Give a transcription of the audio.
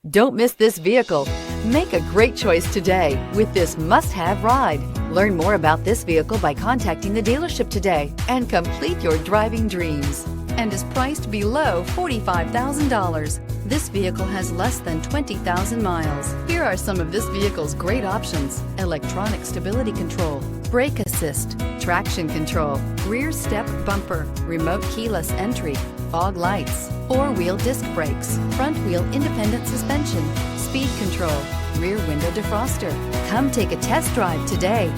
Don't miss this vehicle. Make a great choice today with this must-have ride. Learn more about this vehicle by contacting the dealership today and complete your driving dreams. And is priced below $45,000. This vehicle has less than 20,000 miles. Here are some of this vehicle's great options: electronic stability control, brake assist, traction control, rear step bumper, remote keyless entry, fog lights, four-wheel disc brakes, front wheel independent suspension, speed control, rear window defroster. Come take a test drive today.